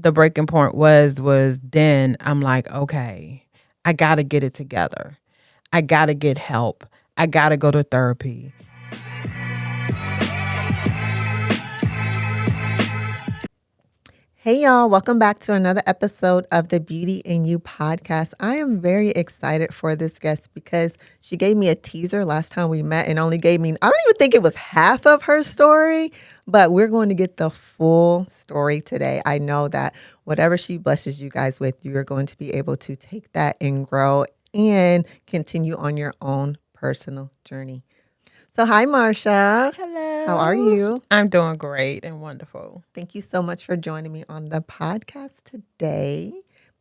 the breaking point was then I'm like, okay, I got to get it together. I got to get help. I got to go to therapy. Hey, y'all, welcome back to another episode of the Beauty in You podcast. I am very excited for this guest because she gave me a teaser last time we met and only gave me, I don't even think it was half of her story, but we're going to get the full story today. I know that whatever she blesses you guys with, you are going to be able to take that and grow and continue on your own personal journey. So, hi, Marsha. Hello. How are you? I'm doing great and wonderful. Thank you so much for joining me on the podcast today.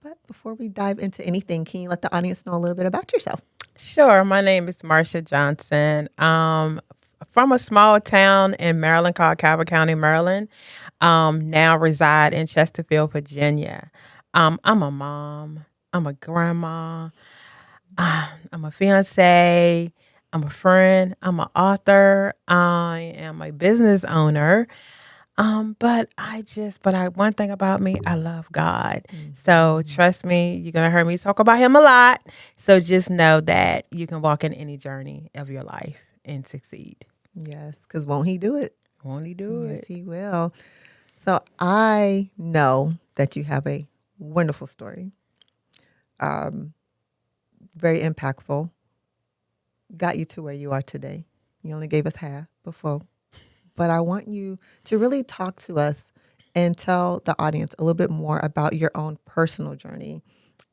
But before we dive into anything, can you let the audience know a little bit about yourself? Sure. My name is Marsha Johnson. From a small town in Maryland called Calvert County, Maryland. Now reside in Chesterfield, Virginia. I'm a mom. I'm a grandma. I'm a fiance. I'm a friend. I'm an author. I am a business owner. But one thing about me, I love God. So trust me, you're gonna hear me talk about Him a lot. So just know that you can walk in any journey of your life and succeed. Yes, because won't He do it? Won't He do Yes, it? He will. So I know that you have a wonderful story, very impactful, got you to where you are today. You only gave us half before, but I want you to really talk to us and tell the audience a little bit more about your own personal journey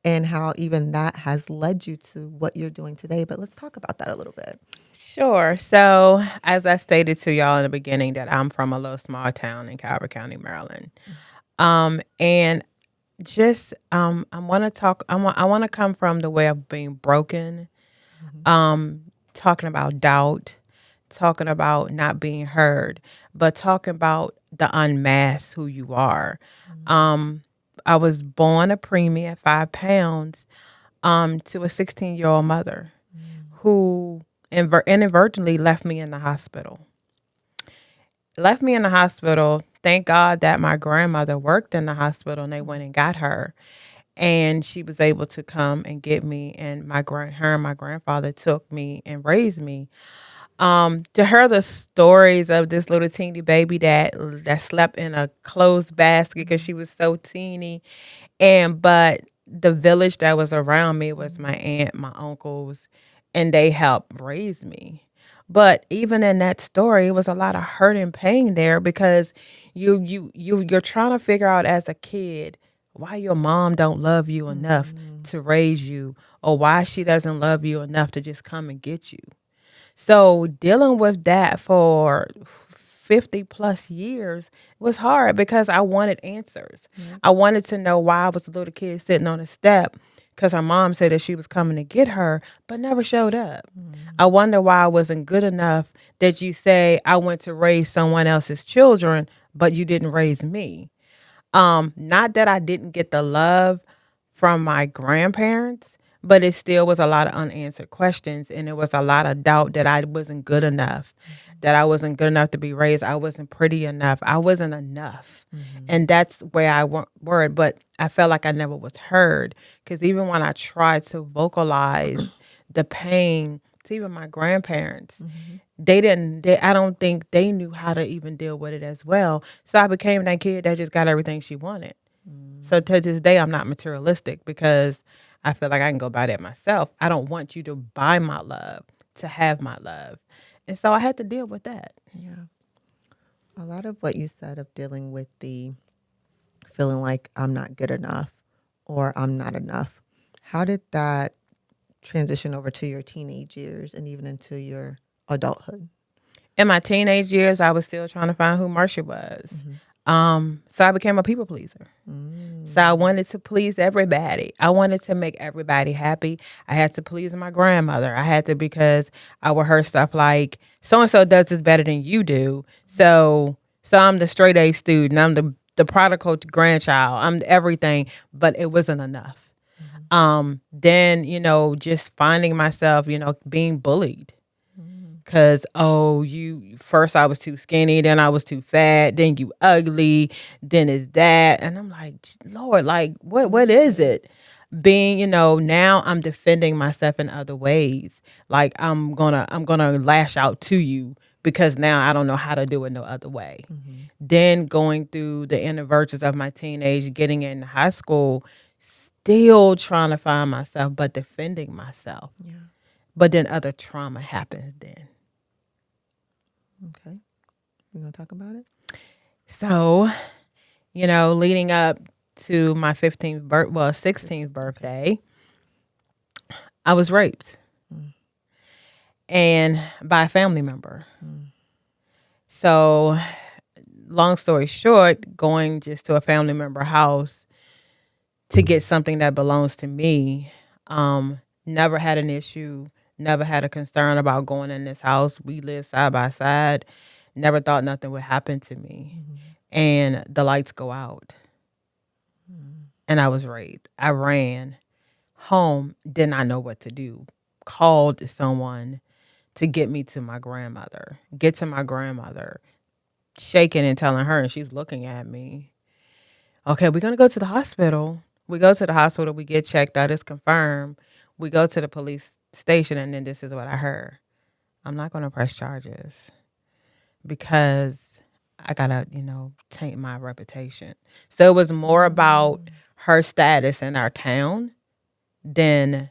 and how even that has led you to what you're doing today. But let's talk about that a little bit. Sure. So as I stated to y'all in the beginning, that I'm from a little small town in Calvert County, Maryland. And just I want to talk. I want to come from the way of being broken. Talking about doubt, talking about not being heard, but talking about the unmask who you are. I was born a preemie at 5 pounds to a 16-year-old mother who inadvertently left me in the hospital. Left me in the hospital. Thank God that my grandmother worked in the hospital and they went and got her. And she was able to come and get me, and her and my grandfather took me and raised me. To her, the stories of this little teeny baby that slept in a closed basket because she was so teeny, but the village that was around me was my aunt, my uncles, and they helped raise me. But even in that story, it was a lot of hurt and pain there because you're trying to figure out as a kid why your mom don't love you enough to raise you, or why she doesn't love you enough to just come and get you. So dealing with that for 50 plus years was hard because I wanted answers. I wanted to know why I was a little kid sitting on a step because her mom said that she was coming to get her, but never showed up. I wonder why I wasn't good enough that you say I went to raise someone else's children, but you didn't raise me. Not that I didn't get the love from my grandparents, but it still was a lot of unanswered questions, and it was a lot of doubt that I wasn't good enough, that I wasn't good enough to be raised. I wasn't pretty enough. I wasn't enough. And that's where I worried, but I felt like I never was heard because even when I tried to vocalize the pain to even my grandparents, I don't think they knew how to even deal with it as well. So I became that kid that just got everything she wanted. So to this day, I'm not materialistic because I feel like I can go buy that myself. I don't want you to buy my love, to have my love. And so I had to deal with that. Yeah. A lot of what you said of dealing with the feeling like I'm not good enough or I'm not enough, how did that transition over to your teenage years and even into your adulthood? In my teenage years, I was still trying to find who Marsha was. So I became a people pleaser. So I wanted to please everybody. I wanted to make everybody happy. I had to please my grandmother. I had to because I would hear stuff like, so-and-so does this better than you do. So I'm the straight A student. I'm the prodigal grandchild. I'm everything. But it wasn't enough. Then, just finding myself, being bullied. Cause you first I was too skinny, then I was too fat, then you ugly, then it's that, and I'm like, Lord, like what is it? Being, now I'm defending myself in other ways. Like I'm gonna lash out to you because now I don't know how to do it no other way. Then going through the inner virtues of my teenage, getting in high school, still trying to find myself, but defending myself. Yeah. But then other trauma happens then. Okay. We gonna talk about it? So, leading up to my 16th birthday, I was raped. And by a family member. So, long story short, going just to a family member house to get something that belongs to me, never had an issue, never had a concern about going in this house. We lived side by side, never thought nothing would happen to me. And the lights go out. And I was raped. I ran home, did not know what to do. Called someone to get me to my grandmother. Get to my grandmother, shaking and telling her, and she's looking at me. Okay, we're gonna go to the hospital. We go to the hospital, we get checked out, it's confirmed. We go to the police station, and then this is what I heard. I'm not gonna press charges because I gotta, taint my reputation. So it was more about her status in our town than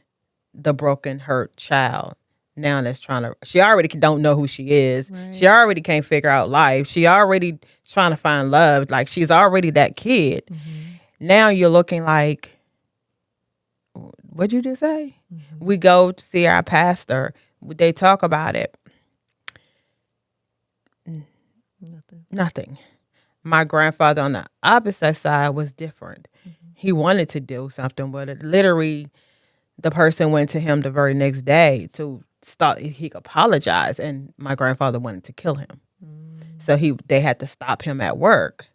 the broken, hurt child. Now that's she already don't know who she is. Right. She already can't figure out life. She already trying to find love. Like, she's already that kid. Now you're looking like, what'd you just say? We go to see our pastor. They talk about it. Nothing. My grandfather on the opposite side was different. He wanted to do something, but it literally, the person went to him the very next day to start. He could apologize, and my grandfather wanted to kill him. So they had to stop him at work.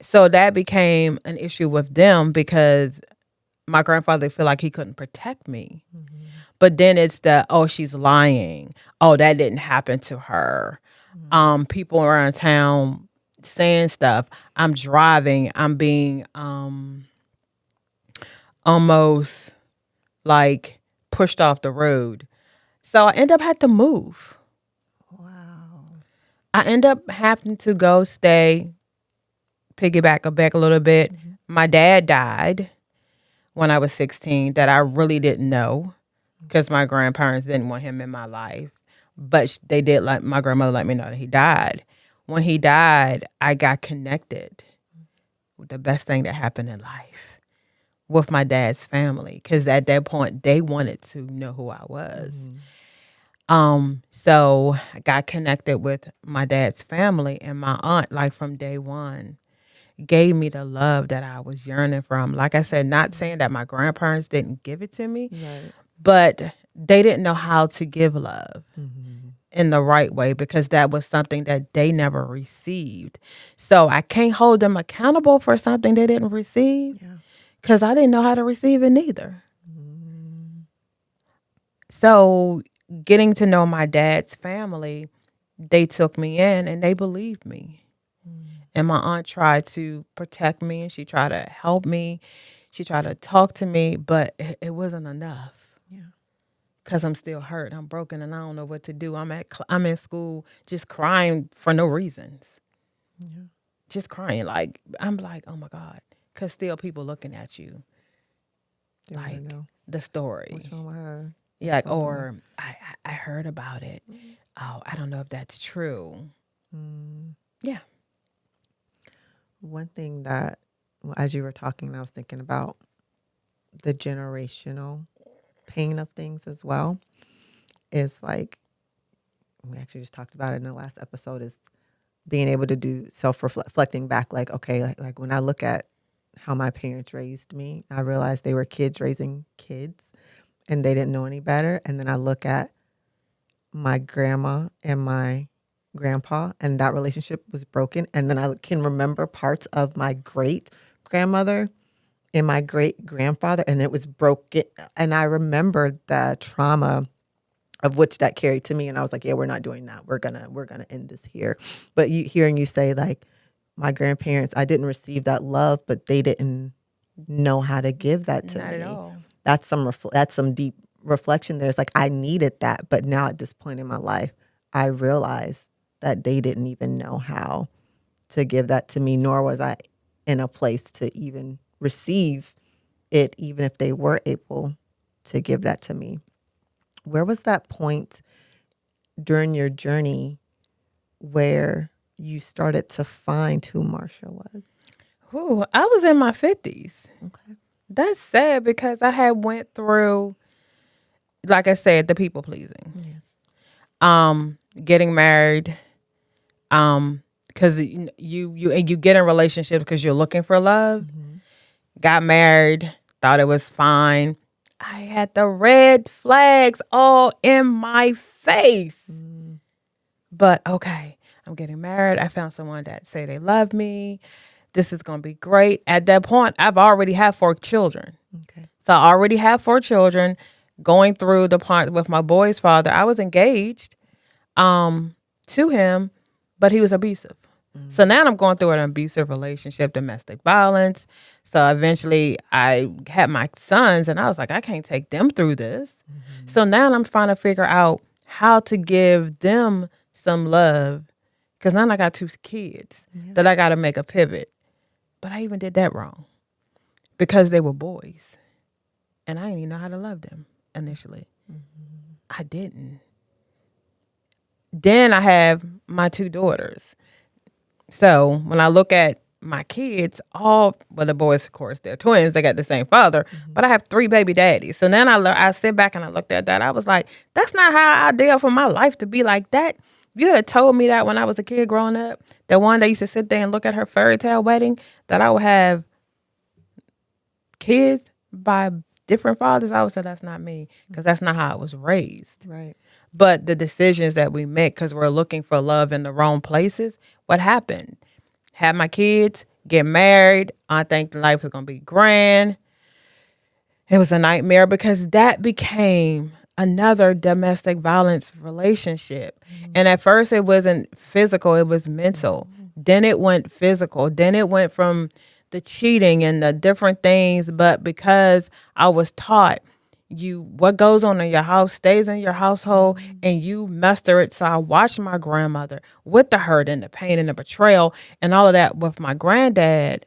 So that became an issue with them because my grandfather felt like he couldn't protect me. But then it's she's lying. Oh, that didn't happen to her. People around town saying stuff. I'm driving. I'm being almost like pushed off the road. So I end up had to move. Wow. I end up having to go stay, piggyback back a little bit. My dad died when I was 16 that I really didn't know because my grandparents didn't want him in my life. But they did my grandmother let me know that he died. When he died, I got connected with the best thing that happened in life with my dad's family because at that point they wanted to know who I was. So I got connected with my dad's family, and my aunt, like from day one, gave me the love that I was yearning from. Like I said, not saying that my grandparents didn't give it to me, but they didn't know how to give love in the right way because that was something that they never received. So I can't hold them accountable for something they didn't receive because I didn't know how to receive it neither. So getting to know my dad's family, they took me in and they believed me. And my aunt tried to protect me and she tried to help me. She tried to talk to me, but it wasn't enough. Because I'm still hurt. I'm broken and I don't know what to do. I'm in school just crying for no reasons. Just crying. Like, I'm like, oh my God. Because still people looking at you. They like know. the story. What's wrong with her? Yeah, like, or I heard about it. Oh, I don't know if that's true. Yeah. One thing that, as you were talking, I was thinking about the generational pain of things as well. Is like, we actually just talked about it in the last episode, is being able to do self-reflecting back. Like, okay, like when I look at how my parents raised me, I realized they were kids raising kids and they didn't know any better. And then I look at my grandma and my grandpa, and that relationship was broken. And then I can remember parts of my great grandmother and my great grandfather, and it was broken. And I remember the trauma of which that carried to me. And I was like, yeah, we're not doing that. We're gonna end this here. But hearing you say like my grandparents, I didn't receive that love, but they didn't know how to give that to Not at me. all. That's some deep reflection there. It's like I needed that, but now at this point in my life, I realized that they didn't even know how to give that to me, nor was I in a place to even receive it, even if they were able to give that to me. Where was that point during your journey where you started to find who Marsha was? Ooh, I was in my 50s. Okay. That's sad because I had went through, like I said, the people pleasing. Yes. Getting married, because you get in relationships because you're looking for love. Got married, thought it was fine. I had the red flags all in my face. But okay, I'm getting married. I found someone that say they love me. This is gonna be great. At that point, I've already had 4 children. Okay. So I already have 4 children. Going through the part with my boy's father, I was engaged to him, but he was abusive. So now I'm going through an abusive relationship, domestic violence. So eventually I had my sons and I was like, I can't take them through this. So now I'm trying to figure out how to give them some love because now I got 2 kids that I got to make a pivot. But I even did that wrong because they were boys and I didn't even know how to love them initially. I didn't. Then I have my 2 daughters. So when I look at my kids, the boys, of course, they're twins. They got the same father, but I have 3 baby daddies. So then I sit back and I looked at that. I was like, that's not how I ideal for my life to be like that. You had told me that when I was a kid growing up, that one day I used to sit there and look at her fairy tale wedding, that I would have kids by different fathers. I would say that's not me because that's not how I was raised. Right. But the decisions that we make because we're looking for love in the wrong places, what happened? Have my kids, get married. I think life was going to be grand. It was a nightmare because that became another domestic violence relationship. And at first it wasn't physical, it was mental. Then it went physical. Then it went from the cheating and the different things. But because I was taught what goes on in your house stays in your household and you muster it. So I watched my grandmother with the hurt and the pain and the betrayal and all of that with my granddad.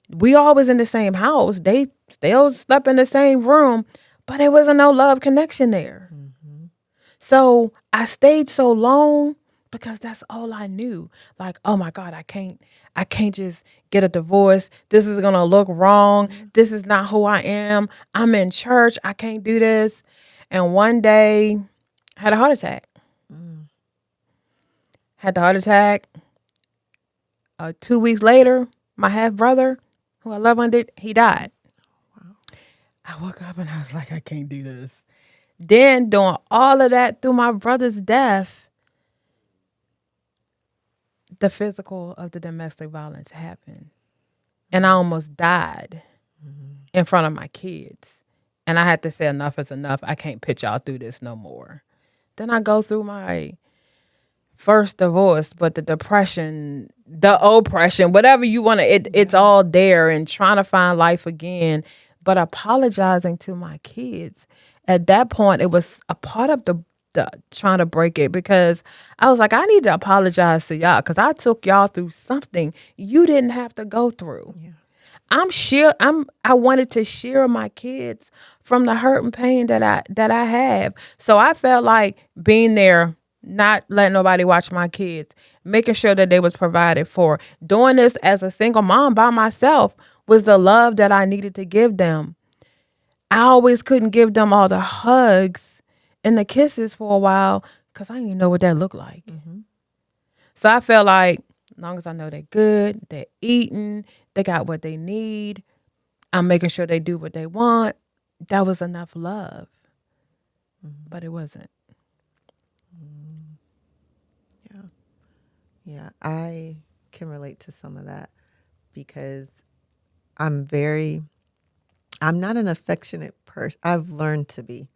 We always in the same house. They still slept in the same room, but there wasn't no love connection there. So I stayed so long because that's all I knew. Like, oh my God, I can't just get a divorce. This is gonna look wrong. This is not who I am. I'm in church. I can't do this. And one day I had a heart attack. Had the heart attack. 2 weeks later, my half brother, who I love under, he died. I woke up and I was like, I can't do this. Then doing all of that through my brother's death, the physical of the domestic violence happened. And I almost died in front of my kids. And I had to say enough is enough. I can't put y'all through this no more. Then I go through my first divorce, but the depression, the oppression, whatever you want to, it's all there and trying to find life again. But apologizing to my kids. At that point, it was a part of the trying to break it because I was like, I need to apologize to y'all because I took y'all through something you didn't have to go through. Yeah. I wanted to share my kids from the hurt and pain that I have. So I felt like being there, not letting nobody watch my kids, making sure that they was provided for. Doing this as a single mom by myself was the love that I needed to give them. I always couldn't give them all the hugs and the kisses for a while because I didn't even know what that looked like. So I felt like as long as I know they're good, they're eating, they got what they need, I'm making sure they do what they want. That was enough love. But it wasn't. Yeah. Yeah. I can relate to some of that because I'm not an affectionate person. I've learned to be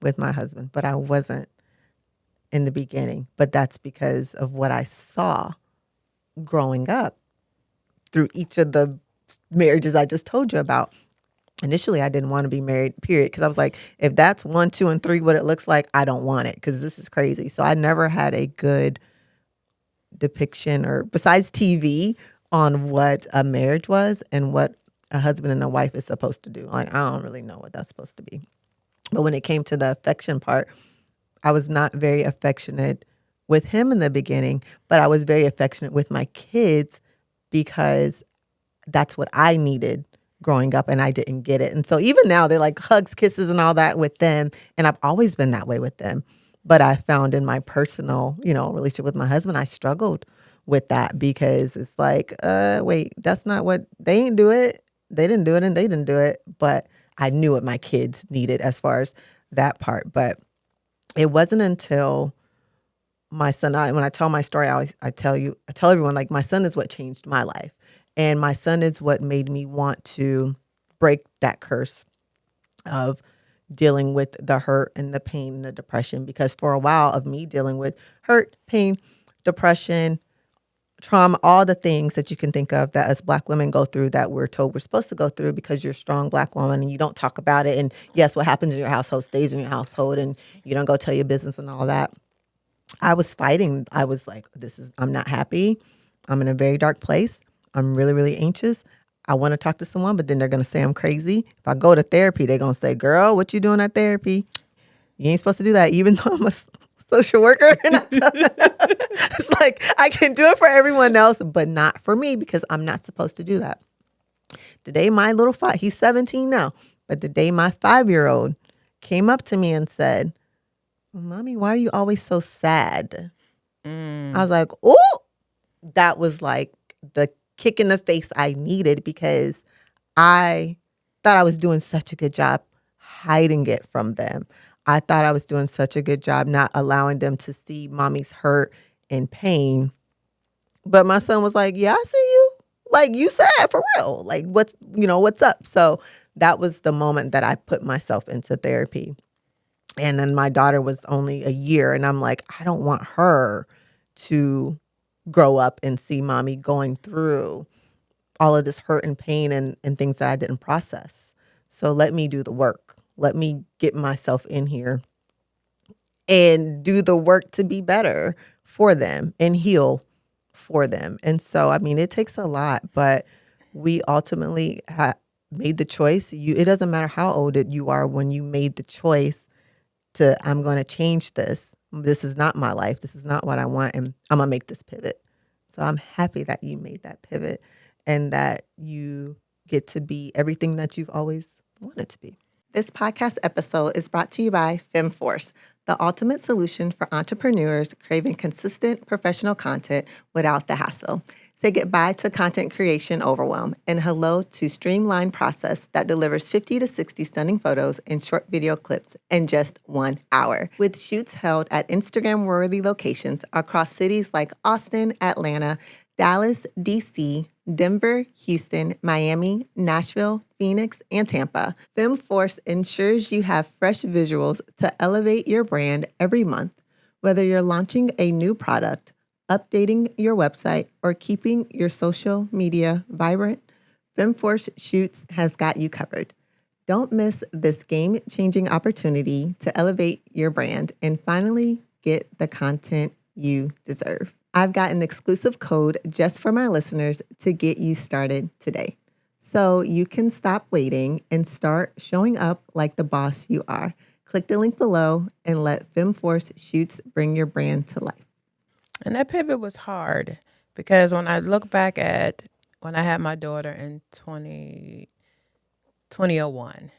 with my husband, but I wasn't in the beginning, but that's because of what I saw growing up through each of the marriages I just told you about. Initially, I didn't want to be married, period, because I was like, if that's 1, 2, and 3, what it looks like, I don't want it because this is crazy. So I never had a good depiction or besides TV on what a marriage was and what a husband and a wife is supposed to do. Like, I don't really know what that's supposed to be. But when it came to the affection part, I was not very affectionate with him in the beginning, but I was very affectionate with my kids because that's what I needed growing up and I didn't get it. And so even now they're like hugs, kisses and all that with them. And I've always been that way with them. But I found in my personal, relationship with my husband, I struggled with that because it's like, wait, that's not what they didn't do it. They didn't do it and they didn't do it. But I knew what my kids needed as far as that part. But it wasn't until my son, when I tell my story, I tell everyone, like, my son is what changed my life. And my son is what made me want to break that curse of dealing with the hurt and the pain and the depression. Because for a while of me dealing with hurt, pain, depression, trauma, all the things that you can think of that us Black women go through that we're told we're supposed to go through because you're a strong Black woman and you don't talk about it. And yes, what happens in your household stays in your household and you don't go tell your business and all that. I was fighting. I was like, I'm not happy. I'm in a very dark place. I'm really, really anxious. I want to talk to someone, but then they're going to say I'm crazy. If I go to therapy, they're going to say, girl, what you doing at therapy? You ain't supposed to do that, even though I'm a social worker. And it's like, I can do it for everyone else, but not for me because I'm not supposed to do that. Today, my little he's 17 now, but the day my 5-year-old came up to me and said, Mommy, why are you always so sad? I was like, oh, that was like the kick in the face I needed because I thought I was doing such a good job hiding it from them. I thought I was doing such a good job not allowing them to see mommy's hurt and pain. But my son was like, yeah, I see you. Like, you sad for real. Like, what's up? So that was the moment that I put myself into therapy. And then my daughter was only a year and I'm like, I don't want her to grow up and see mommy going through all of this hurt and pain and things that I didn't process. So let me do the work. Let me get myself in here and do the work to be better for them and heal for them. And so, I mean, it takes a lot, but we ultimately made the choice. It doesn't matter how old you are when you made the choice I'm going to change this. This is not my life. This is not what I want. And I'm going to make this pivot. So I'm happy that you made that pivot and that you get to be everything that you've always wanted to be. This podcast episode is brought to you by FemForce, the ultimate solution for entrepreneurs craving consistent professional content without the hassle. Say goodbye to content creation overwhelm and hello to streamlined process that delivers 50 to 60 stunning photos and short video clips in just 1 hour. With shoots held at Instagram-worthy locations across cities like Austin, Atlanta, Dallas, DC, Denver, Houston, Miami, Nashville, Phoenix, and Tampa, FemForce ensures you have fresh visuals to elevate your brand every month, whether you're launching a new product, updating your website, or keeping your social media vibrant, FemForce Shoots has got you covered. Don't miss this game-changing opportunity to elevate your brand and finally get the content you deserve. I've got an exclusive code just for my listeners to get you started today. So you can stop waiting and start showing up like the boss you are. Click the link below and let FemForce Shoots bring your brand to life. And that pivot was hard because when I look back at when I had my daughter in 2001,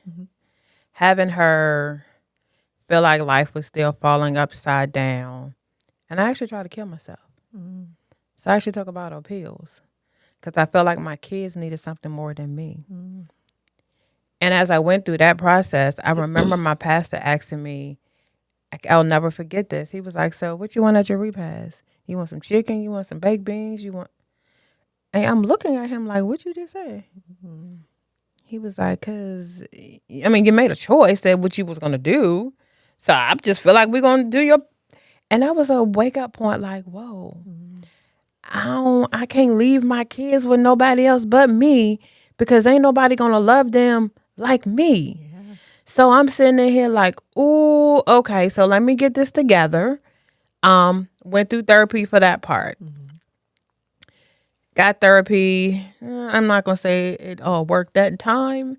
having her feel like life was still falling upside down, and I actually tried to kill myself. So I actually took a bottle of pills because I felt like my kids needed something more than me. And as I went through that process, I remember my pastor asking me, I'll never forget this. He was like, so what you want at your repast? You want some chicken? You want some baked beans? And I'm looking at him like, what you just say? He was like, because, I mean, you made a choice that what you was going to do. So I just feel like we're going to do your. And that was a wake up point like, whoa, Mm-hmm. I can't leave my kids with nobody else but me because ain't nobody gonna love them like me. Yeah. So I'm sitting in here like, ooh, okay, so let me get this together. Went through therapy for that part. Mm-hmm. Got therapy. I'm not gonna say it all worked that time.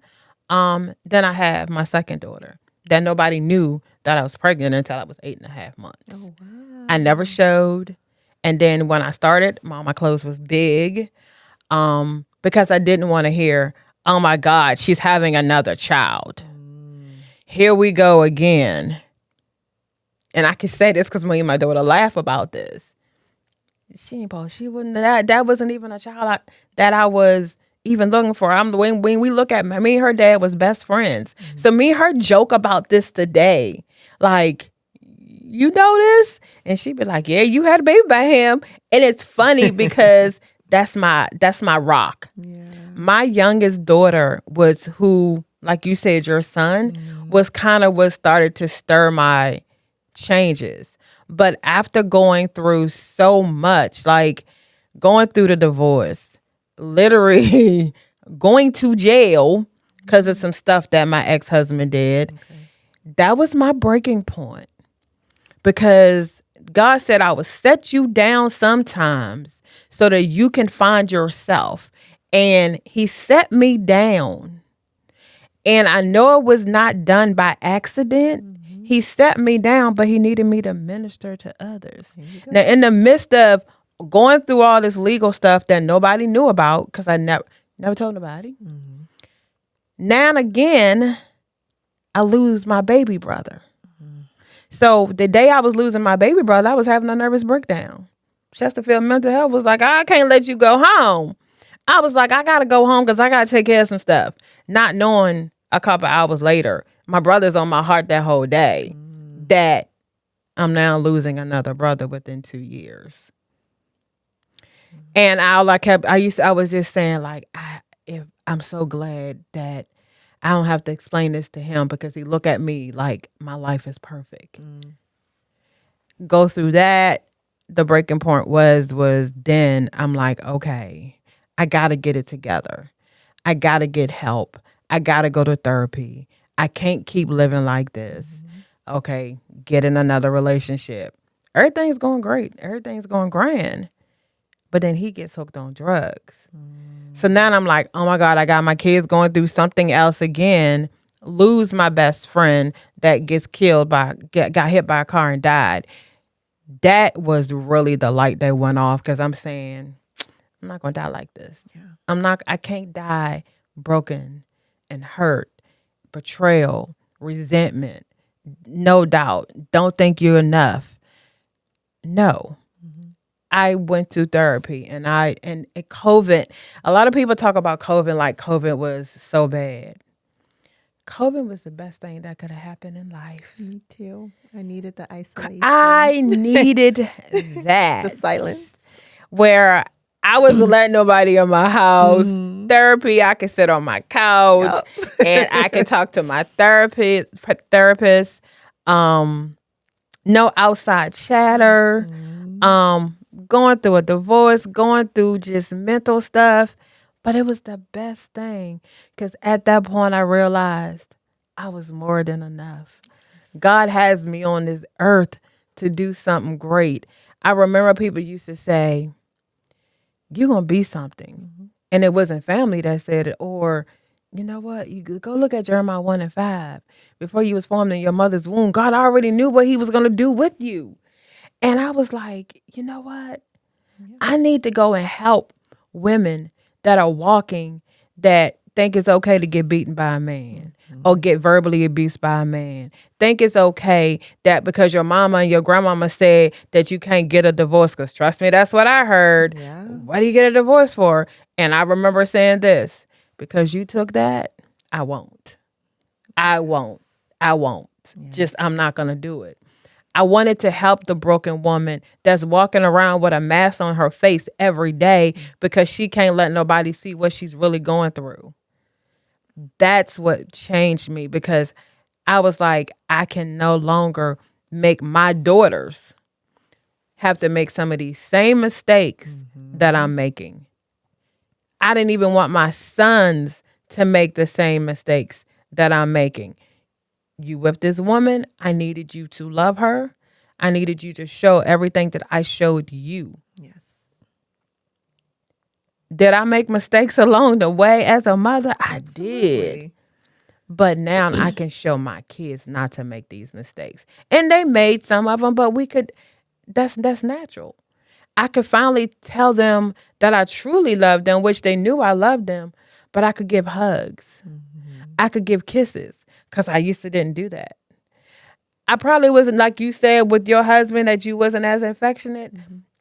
Then I have my second daughter that nobody knew that I was pregnant until I was 8.5 months. Oh, wow. I never showed. And then when I started, my clothes was big. Because I didn't want to hear, oh my God, she's having another child. Mm. Here we go again. And I can say this because me and my daughter laugh about this. She wouldn't, that wasn't even a child that I was even looking for. When we look at me and her dad was best friends. Mm-hmm. So me and her joke about this today. Like, you know this? And she'd be like, yeah, you had a baby by him. And it's funny because that's my rock. Yeah. My youngest daughter was who, like you said, your son was kind of what started to stir my changes. But after going through so much, like going through the divorce, literally going to jail because of some stuff that my ex-husband did, that was my breaking point. Because God said I would set you down sometimes so that you can find yourself. And he set me down. And I know it was not done by accident. Mm-hmm. He set me down, but he needed me to minister to others. There you go. Now, in the midst of going through all this legal stuff that nobody knew about, because I never told nobody. Mm-hmm. Now and again, I lose my baby brother. So the day I was losing my baby brother, I was having a nervous breakdown. Chesterfield Mental Health was like, I can't let you go home. I was like, I got to go home because I got to take care of some stuff. Not knowing a couple hours later, my brother's on my heart that whole day, that I'm now losing another brother within 2 years. And I was just saying like, I'm so glad that I don't have to explain this to him because he look at me like my life is perfect. Go through that. The breaking point was then I'm like, okay, I got to get it together. I got to get help. I got to go to therapy. I can't keep living like this. Okay, get in another relationship. Everything's going great. Everything's going grand. But then he gets hooked on drugs. So now I'm like, oh my God, I got my kids going through something else again. Lose my best friend that gets killed got hit by a car and died. That was really the light that went off because I'm saying, I'm not going to die like this. Yeah. I can't die broken and hurt, betrayal, resentment, no doubt, don't think you're enough. No. I went to therapy and COVID, a lot of people talk about COVID like COVID was so bad. COVID was the best thing that could have happened in life. Me too. I needed the isolation. I needed that. The silence. Where I wasn't letting nobody in my house. Therapy, I could sit on my couch and I could talk to my therapist. No outside chatter. Going through a divorce, going through just mental stuff. But it was the best thing because at that point I realized I was more than enough. God has me on this earth to do something great. I remember people used to say, you're going to be something. And it wasn't family that said it. Or, you know what? You go look at Jeremiah 1:5. Before you was formed in your mother's womb, God already knew what he was going to do with you. And I was like, you know what? I need to go and help women that are walking that think it's okay to get beaten by a man or get verbally abused by a man. Think it's okay that because your mama and your grandmama said that you can't get a divorce, because trust me, that's what I heard. Yeah. What do you get a divorce for? And I remember saying this, because you took that, I won't. I won't. Just, I'm not going to do it. I wanted to help the broken woman that's walking around with a mask on her face every day because she can't let nobody see what she's really going through. That's what changed me, because I was like, I can no longer make my daughters have to make some of these same mistakes that I'm making. I didn't even want my sons to make the same mistakes that I'm making. You with this woman, I needed you to love her. I needed you to show everything that I showed you. Yes. Did I make mistakes along the way as a mother? I did. Absolutely. But now I can show my kids not to make these mistakes. And they made some of them, but that's natural. I could finally tell them that I truly loved them, which they knew I loved them, but I could give hugs. I could give kisses because I used to didn't do that. I probably wasn't, like you said with your husband, that you wasn't as affectionate.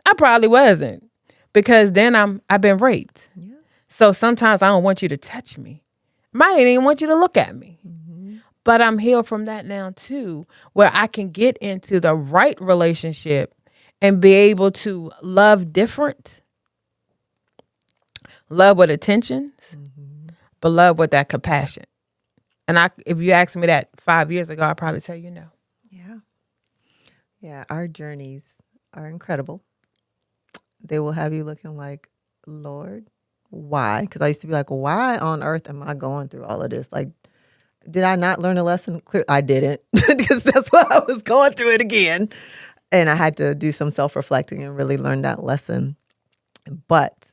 I probably wasn't, because then I've been raped. Yeah. So sometimes I don't want you to touch me. Might even want you to look at me. But I'm healed from that now too, where I can get into the right relationship and be able to love different, love with attention, but love with that compassion. And if you asked me that 5 years ago, I'd probably tell you no. Yeah. Yeah. Our journeys are incredible. They will have you looking like, Lord, why? Because I used to be like, why on earth am I going through all of this? Like, did I not learn a lesson? Clear, I didn't, because that's why I was going through it again. And I had to do some self-reflecting and really learn that lesson. But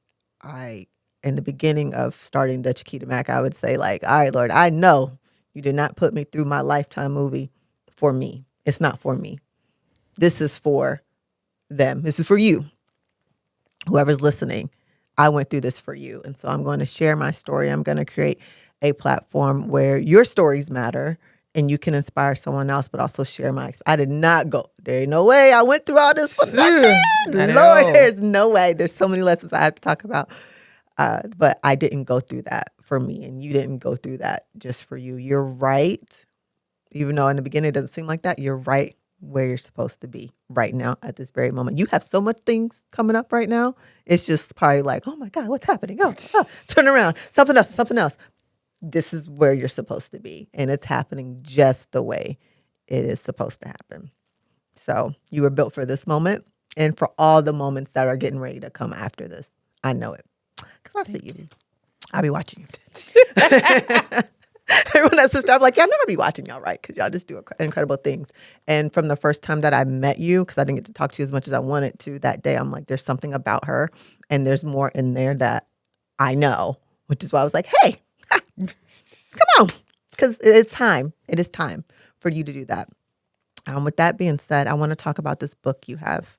in the beginning of starting the Chi Quita Mack, I would say, like, all right, Lord, I know you did not put me through my Lifetime movie for me. It's not for me. This is for them. This is for you. Whoever's listening, I went through this for you. And so I'm going to share my story. I'm going to create a platform where your stories matter and you can inspire someone else, but also share my experience. I did not go, there ain't no way I went through all this for nothing. Not at Lord, all. there's no way. There's so many lessons I have to talk about. But I didn't go through that for me, and you didn't go through that just for you. You're right. Even though in the beginning it doesn't seem like that, you're right where you're supposed to be right now at this very moment. You have so much things coming up right now. It's just probably like, oh my God, what's happening? Turn around. Something else. This is where you're supposed to be. And it's happening just the way it is supposed to happen. So you were built for this moment and for all the moments that are getting ready to come after this. I know it. Because I see you. I'll be watching you. Everyone has to start like, yeah, I'll never be watching y'all, right? Because y'all just do incredible things. And from the first time that I met you, because I didn't get to talk to you as much as I wanted to that day, I'm like, there's something about her. And there's more in there that I know, which is why I was like, hey, come on. Because it's time. It is time for you to do that. With that being said, I want to talk about this book you have.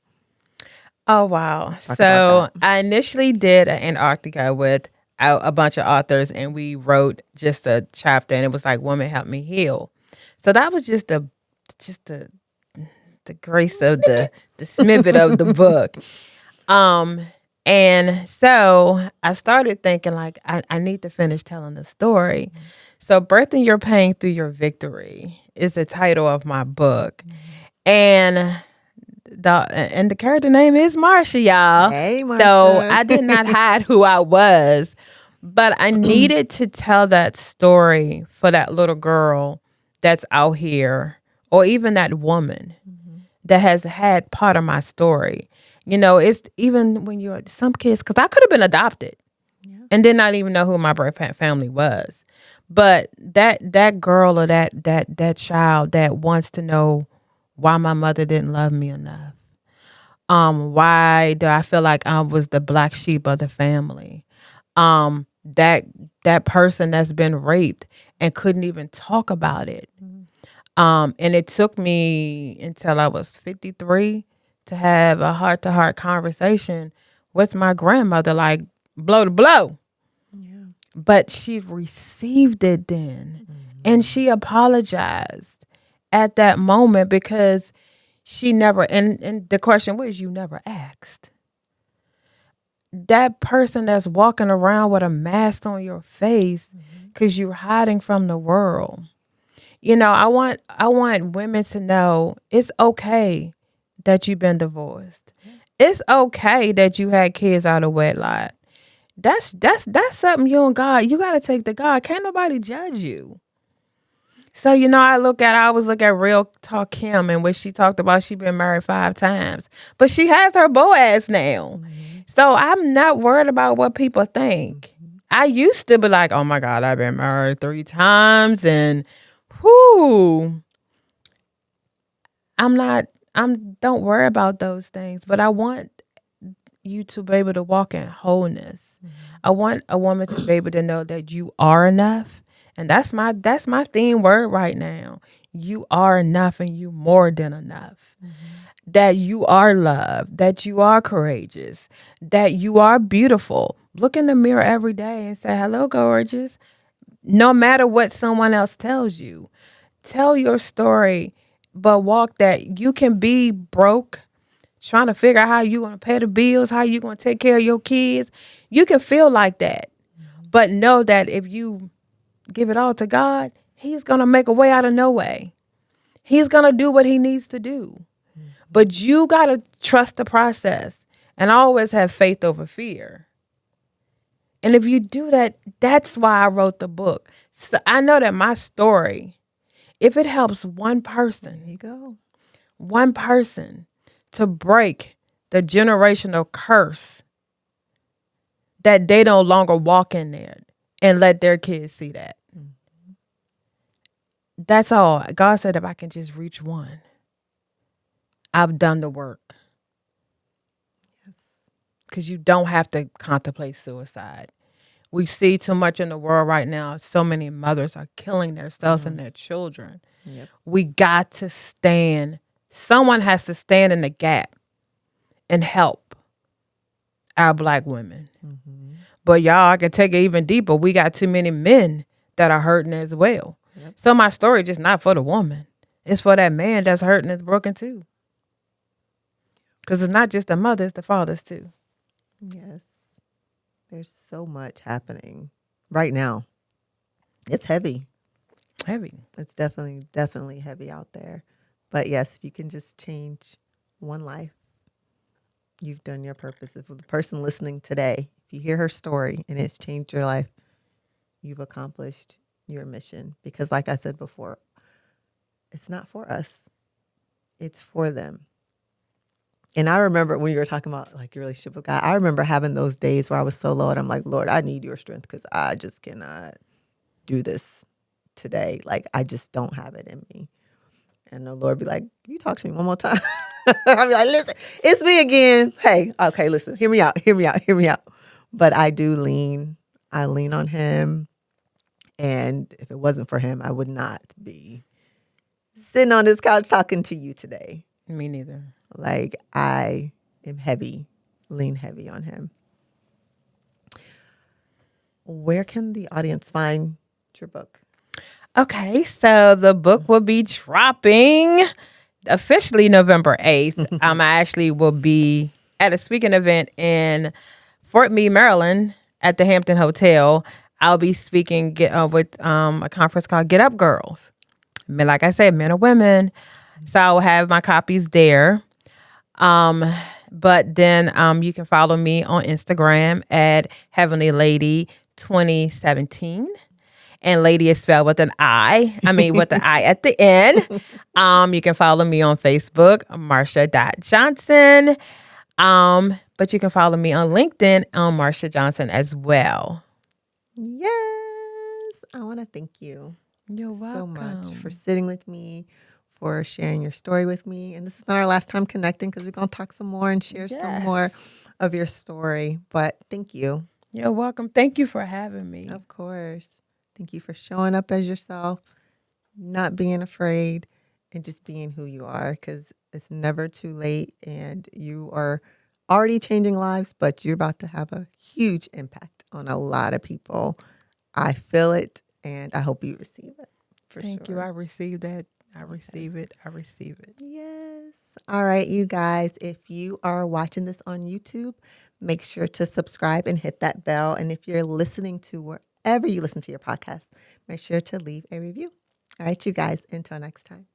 Oh, wow. Talk So about that. I initially did an Antarctica with a bunch of authors, and we wrote just a chapter, and it was like, Woman Help Me Heal. So that was just the grace of the snippet of the book. And so I started thinking, like, I need to finish telling the story. So Birthing Your Pain Through Your Victory is the title of my book. And the character name is Marsha, y'all. Hey, Marsha. So I did not hide who I was, but I needed to tell that story for that little girl that's out here, or even that woman that has had part of my story. You know, it's even when you're some kids, because I could have been adopted and did not even know who my birth family was. But that girl or that child that wants to know why my mother didn't love me enough. Why do I feel like I was the black sheep of the family? That person that's been raped and couldn't even talk about it. And it took me until I was 53 to have a heart-to-heart conversation with my grandmother, like blow to blow. Yeah. But she received it then. And she apologized at that moment, because she never, and the question was, you never asked. That person that's walking around with a mask on your face because you're hiding from the world. You know, I want women to know it's okay that you've been divorced. It's okay that you had kids out of wedlock. That's something you and God, you got to take to God. Can't nobody judge you. So, I always look at Real Talk Kim, and which she talked about she been married 5 times. But she has her Boaz now. So I'm not worried about what people think. I used to be like, oh my God, I've been married 3 times, and whoo. Don't worry about those things. But I want you to be able to walk in wholeness. I want a woman to be able to know that you are enough. And that's my theme word right now. You are enough, and you more than enough. That you are loved, that you are courageous, that you are beautiful. Look in the mirror every day and say, hello, gorgeous. No matter what someone else tells you, tell your story, but walk that you can be broke, trying to figure out how you going to pay the bills, how you going to take care of your kids. You can feel like that. But know that if you give it all to God, he's going to make a way out of no way. He's going to do what he needs to do. But you got to trust the process and always have faith over fear. And if you do that, that's why I wrote the book. So I know that my story, if it helps There you go. one person to break the generational curse that they no longer walk in there and let their kids see that. That's all. God said if I can just reach one, I've done the work. Yes. Because you don't have to contemplate suicide. We see too much in the world right now. So many mothers are killing themselves and their children. Yep. We got to stand. Someone has to stand in the gap and help our Black women. But y'all, I can take it even deeper. We got too many men that are hurting as well. Yep. So my story just not for the woman. It's for that man that's hurting and broken too. Because it's not just the mother, it's the fathers too. Yes. There's so much happening right now. It's heavy. Heavy. It's definitely heavy out there. But yes, if you can just change one life, you've done your purpose. If the person listening today, if you hear her story and it's changed your life, you've accomplished your mission. Because like I said before, it's not for us. It's for them. And I remember when you were talking about like your relationship with God, I remember having those days where I was so low and I'm like, Lord, I need your strength because I just cannot do this today. Like, I just don't have it in me. And the Lord be like, you talk to me one more time. I'll be like, listen, it's me again. Hey, okay, listen, hear me out. But I lean on him. And if it wasn't for him, I would not be sitting on this couch talking to you today. Me neither. Like, I am lean heavy on him. Where can the audience find your book? Okay, so the book will be dropping officially November 8th. I actually will be at a speaking event in Fort Meade, Maryland at the Hampton Hotel. I'll be speaking with a conference called Get Up Girls. Like I said, men or women. So I will have my copies there. But then you can follow me on Instagram at Heavenly Lady 2017. And lady is spelled with an I. With the I at the end. You can follow me on Facebook, Marsha.Johnson. But you can follow me on LinkedIn on Marsha Johnson as well. Yes. I want to thank you You're so welcome. much for sitting with me, for sharing your story with me. And this is not our last time connecting because we're going to talk some more and share some more of your story. But thank you. You're welcome. Thank you for having me. Of course. Thank you for showing up as yourself, not being afraid, and just being who you are, because it's never too late and you are already changing lives, but you're about to have a huge impact on a lot of people. I feel it and I hope you receive it. Thank you. I received that. I receive it. I receive it. Yes. All right, you guys, if you are watching this on YouTube, make sure to subscribe and hit that bell. And if you're listening to wherever you listen to your podcast, make sure to leave a review. All right, you guys, until next time.